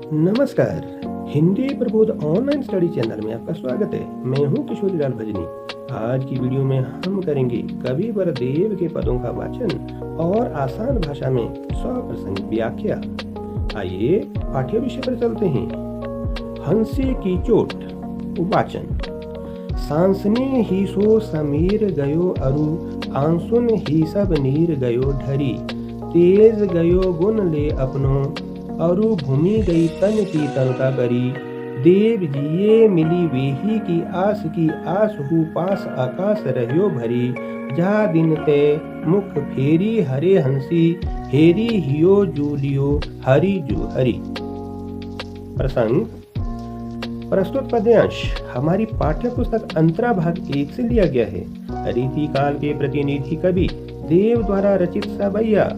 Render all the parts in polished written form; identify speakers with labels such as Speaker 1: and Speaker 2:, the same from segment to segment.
Speaker 1: नमस्कार। Hindi Prabodh online study channel में आपका स्वागत है। मैं हूं किशोरी लाल भजनी। आज की वीडियो में हम करेंगे कवि वरदेव के पदों का वाचन और आसान भाषा में स्वप्रसंग व्याख्या। आइए पाठ्य विषय पर चलते हैं। हंसी की चोट। वाचन। सांसने ही सो समीर गयो अरु, आंसुन ही सब नीर गयो ढरी। तेज गयो गुण ले अपनो, अरु भूमि गई तन की तनता करी। देव जिये मिली वेही की आस हु पास आकाश रह्यो भरी। जा दिन ते मुख फेरी हरे हंसी, हेरी हियो जूलियो हरि जू हरि। प्रसंग। प्रस्तुत पद्यांश हमारी पाठ्य पुस्तक अंतरा भाग 1 से लिया गया है। रीति काल के प्रतिनिधि कवि देव द्वारा रचित सवैया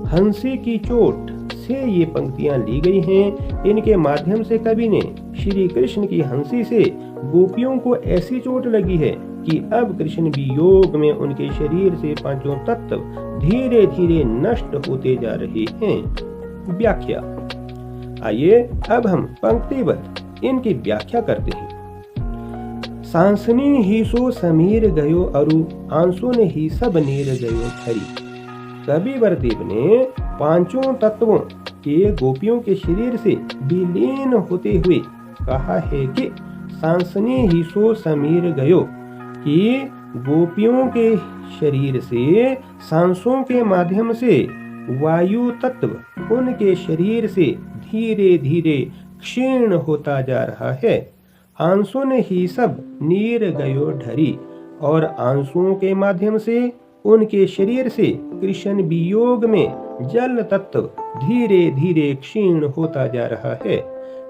Speaker 1: हंसी की चोट से ये पंक्तियां ली गई हैं। इनके माध्यम से कवि ने श्री कृष्ण की हंसी से गोपियों को ऐसी चोट लगी है कि अब कृष्ण वियोग में उनके शरीर से पांचों तत्व धीरे धीरे नष्ट होते जा रहे हैं। व्याख्या। आइए अब हम पंक्तिबद्ध इनकी व्याख्या करते हैं। सांसनी ही सो समीर गयो अरु, आंसुन ही सब नीर गयो ठरी। कवि वरदेव ने पांचों तत्वों के गोपियों के शरीर से विलीन होते हुए कहा है कि सांसनी ही सो समीर गयो, कि गोपियों के शरीर से सांसों के माध्यम से वायु तत्व उनके शरीर से धीरे धीरे क्षीण होता जा रहा है। आंसुन ही सब नीर गयो ढरी, और आंसुओं के माध्यम से उनके शरीर से कृष्ण वियोग में जल तत्व धीरे धीरे क्षीण होता जा रहा है।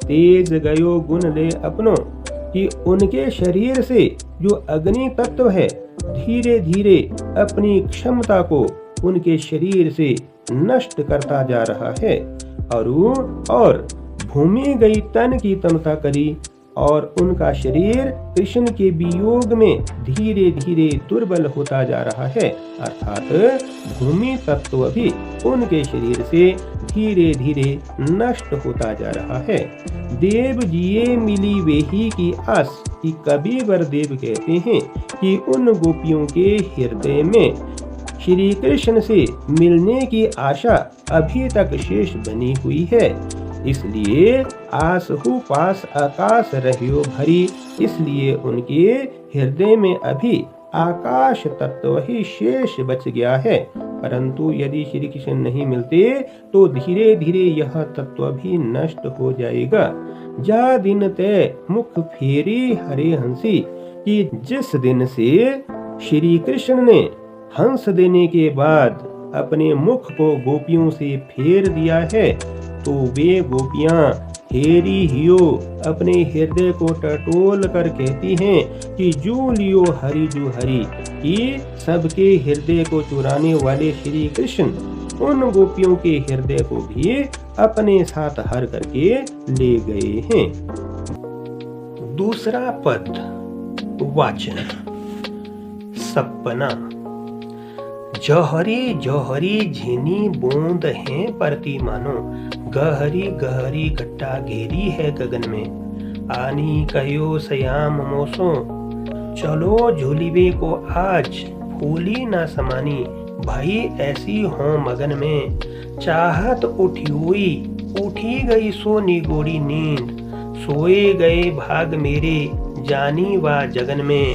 Speaker 1: तेज गयो गुण ले अपनो, कि उनके शरीर से जो अग्नि तत्व है धीरे धीरे अपनी क्षमता को उनके शरीर से नष्ट करता जा रहा है। और भूमि गई तन की तनता करी, और उनका शरीर कृष्ण के वियोग में धीरे धीरे दुर्बल होता जा रहा है। अर्थात भूमि तत्व भी उनके शरीर से धीरे धीरे नष्ट होता जा रहा है। देव जिये मिली वेही की आस, कि कवि वरदेव कहते हैं कि उन गोपियों के हृदय में श्री कृष्ण से मिलने की आशा अभी तक शेष बनी हुई है। इसलिए आस हु पास आकाश रह्यो भरी, इसलिए उनके हृदय में अभी आकाश तत्व ही शेष बच गया है। परंतु यदि श्री कृष्ण नहीं मिलते तो धीरे धीरे यह तत्व भी नष्ट हो जाएगा। जा दिन ते मुख फेरी हरे हंसी, कि जिस दिन से श्री कृष्ण ने हंस देने के बाद अपने मुख को गोपियों से फेर दिया है, तो वे गोपियां हेरी हियो अपने हृदय को टटोल कर कहती हैं कि जू लियो हरि जू हरि, कि सबके हृदय को चुराने वाले श्री कृष्ण उन गोपियों के हृदय को भी अपने साथ हर करके ले गए हैं। दूसरा पद। वाचन। सपना। जहरी जहरी झिनी बूंद है परती मानो, गहरी गहरी घट्टा घेरी है गगन में। आनी कहो सयाम मोसो, चलो झूलिवे को आज, फूली ना समानी भाई ऐसी हो मगन में। चाहत उठी हुई उठी गई सो निगोड़ी नींद, सोए गए भाग मेरे जानी वा जगन में।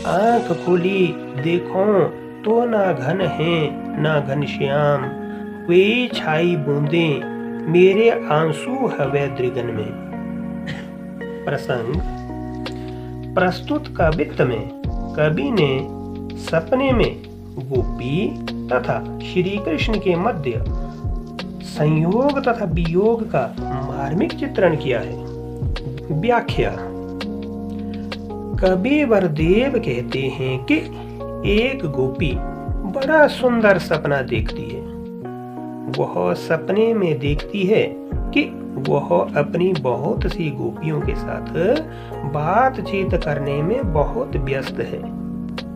Speaker 1: आंख खोली देखो तो ना घन है ना घन श्याम, वे छाई बूंदें मेरे आंसू हवे दृगन में। प्रसंग। प्रस्तुत कवित्व में कवि ने सपने में गोपी तथा श्री कृष्ण के मध्य संयोग तथा वियोग का मार्मिक चित्रण किया है। व्याख्या। कवि वरदेव कहते हैं कि एक गोपी बड़ा सुंदर सपना देखती है। वह सपने में देखती है कि वह अपनी बहुत सी गोपियों के साथ बातचीत करने में बहुत व्यस्त है।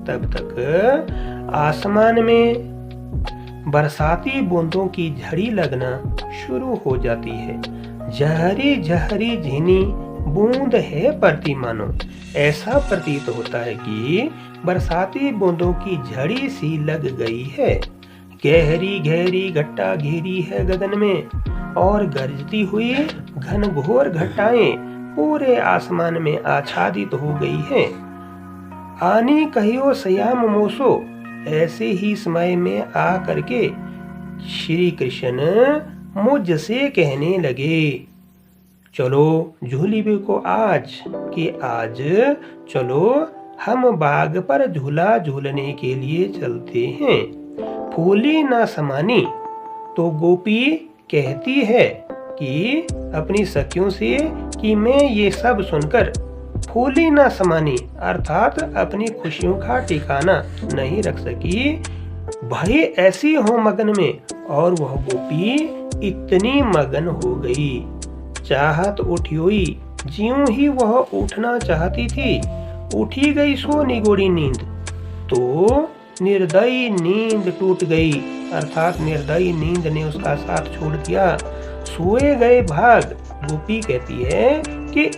Speaker 1: तब तक आसमान में बरसाती बूंदों की झड़ी लगना शुरू हो जाती है। जहरी जहरी झीनी बूंद है परती मानो। ऐसा प्रतीत होता है कि बरसाती बूंदों की झड़ी सी लग गई है। गहरी गहरी घट्टा घेरी है गगन में और गरजती हुई घनघोर घटाएं पूरे आसमान में आच्छादित हो गई है। आनी कहियो सयाम मोसो, ऐसे ही समय में आ करके श्री कृष्ण मुझसे कहने लगे, चलो झूली को आज चलो हम बाग पर झूला झूलने के लिए चलते हैं। फूली ना समानी, तो गोपी कहती है कि अपनी सखियों से कि मैं ये सब सुनकर फूली ना समानी अर्थात अपनी खुशियों का ठिकाना नहीं रख सकी। भाई ऐसी हो मगन में और वह गोपी इतनी मगन हो गई, चाहत उठियोई, ज्यों ही वह उठना चाहती थी उठी गई सो निगोड़ी नींद, तो निर्दयी नींद टूट गई अर्थात निर्दयी नींद ने उसका साथ छोड़ दिया। सोए गए भाग, गोपी कहती है कि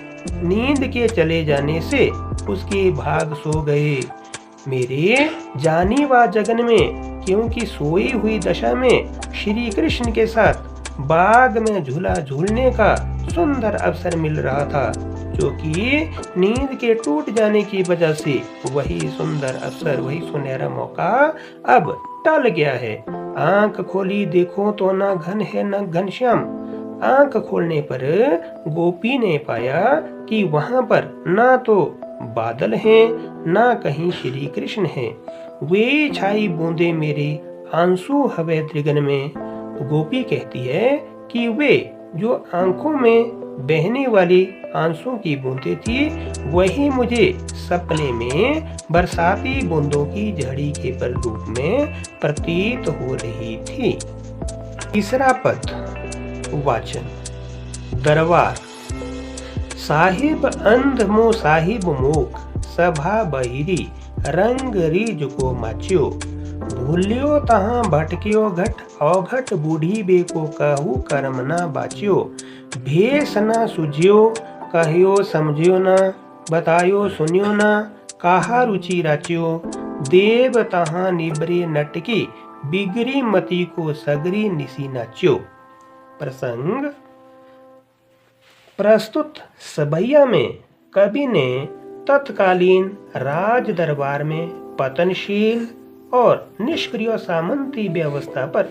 Speaker 1: नींद के चले जाने से उसके भाग सो गए मेरे जानी वा जगन में, क्योंकि सोई हुई दशा में श्री कृष्ण के साथ बाग में झूला झूलने का सुंदर अवसर मिल रहा था, जो कि नींद के टूट जाने की वजह से वही सुंदर अवसर, वही सुनहरा मौका अब टल गया है। आंख खोली देखो तो ना घन है न घनश्याम। आंख खोलने पर गोपी ने पाया कि वहां पर ना तो बादल हैं ना कहीं श्री कृष्ण हैं। वे छाई बूंदे मेरे आंसू हवे त्रिगन में। गोपी कहती है कि वे जो आंखों में बहने वाली आंसू की बूंदें थी वही मुझे सपने में बरसाती बूंदों की झड़ी के रूप में प्रतीत हो रही थी। तीसरा पद वाचन दरबार। साहिब अंध मो साहिब मूक, सभा बहिरी रंग रीज को माच्यो। भूल्यो तहाँ भटकियो घट, अवघट बूढ़ी बेको कहू कर्म ना बाच्यो। भेष ना सुझियो, कहियो समझियो ना, बतायो सुनियो ना, काहा रुचि राच्यो। देव तहाँ निबरे नटकी, बिगड़ी मती को सगरी निसी नाच्यो। प्रसंग प्रस्तुत सबैया में कवि ने तत्कालीन राज दरबार में पतनशील और निष्क्रिय सामंती व्यवस्था पर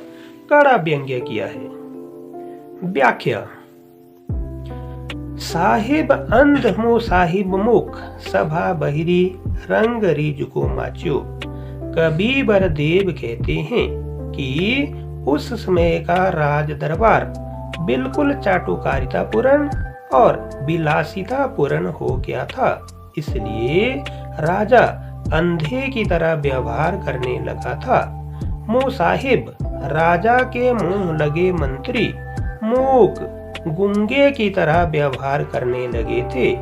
Speaker 1: कड़ा व्यंग्य किया है। व्याख्या। साहिब अंध मो साहिब मुख, सभा बहिरी रंग रीज को माच्यो। कवि बरदेव कहते हैं कि उस समय का राज दरबार बिल्कुल चाटुकारिता पूर्ण और विलासिता पूर्ण हो गया था, इसलिए राजा अंधे की तरह व्यवहार करने लगा था। मुँह साहिब राजा के मुंह लगे मंत्री मूक गूंगे की तरह व्यवहार करने लगे थे।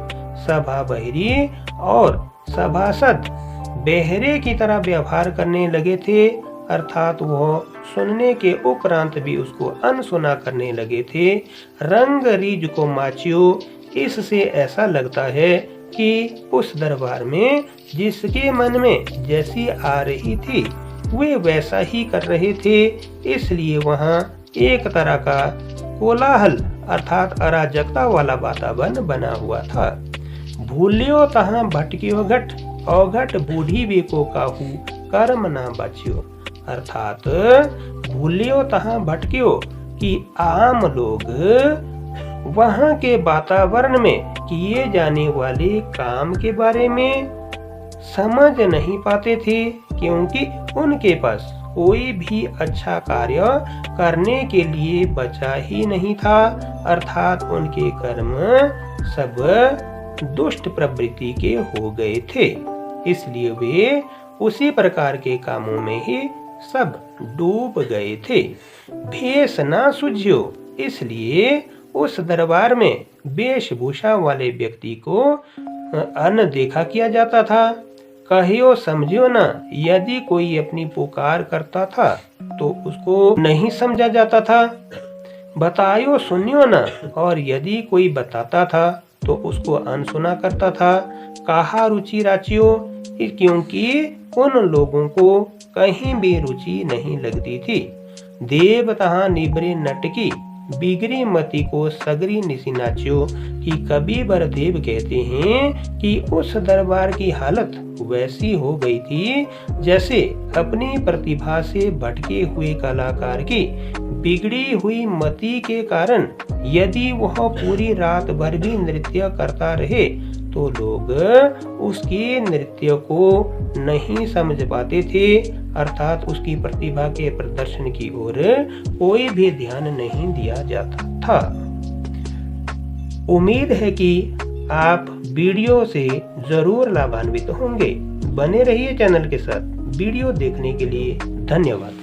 Speaker 1: सभा बहिरी और सभासद बहरे की तरह व्यवहार करने लगे थे, अर्थात वह सुनने के उपरांत भी उसको अनसुना करने लगे थे। रंग रीज को माचियो, इससे ऐसा लगता है कि उस दरबार में जिसके मन में जैसी आ रही थी वे वैसा ही कर रहे थे, इसलिए वहाँ एक तरह का कोलाहल अर्थात अराजकता वाला वातावरण बना हुआ था। भूल्यो तहाँ भटकियो घट, अवघट बूढ़ी बेको काहू कर्म ना बचियो। अर्थात भूल्यो तहाँ भटकियो कि आम लोग वहाँ के वातावरण में किए जाने वाले काम के बारे में समझ नहीं पाते थे, क्योंकि उनके पास कोई भी अच्छा कार्य करने के लिए बचा ही नहीं था, अर्थात उनके कर्म सब दुष्ट प्रवृत्ति के हो गए थे, इसलिए वे उसी प्रकार के कामों में ही सब डूब गए थे। भेष ना सुझियो, इसलिए उस दरबार में वेशभूषा वाले व्यक्ति को अनदेखा किया जाता था। कहियो समझियो ना, यदि कोई अपनी पुकार करता था तो उसको नहीं समझा जाता था। बतायो सुनियो न, और यदि कोई बताता था तो उसको अनसुना करता था। कहा रुचि राचियो, क्योंकि उन लोगों को कहीं भी रुचि नहीं लगती थी। देव तहाँ निबरे नटकी, बिगड़ी मती को सगरी निसी नाचियो, कि कवि बरदेव कहते हैं कि उस दरबार की हालत वैसी हो गई थी जैसे अपनी प्रतिभा से भटके हुए कलाकार की बिगड़ी हुई मति के कारण यदि वह पूरी रात भर भी नृत्य करता रहे तो लोग उसके नृत्य को नहीं समझ पाते थे, अर्थात उसकी प्रतिभा के प्रदर्शन की ओर कोई भी ध्यान नहीं दिया जाता था। उम्मीद है कि आप वीडियो से जरूर लाभान्वित होंगे। बने रहिए चैनल के साथ। वीडियो देखने के लिए धन्यवाद।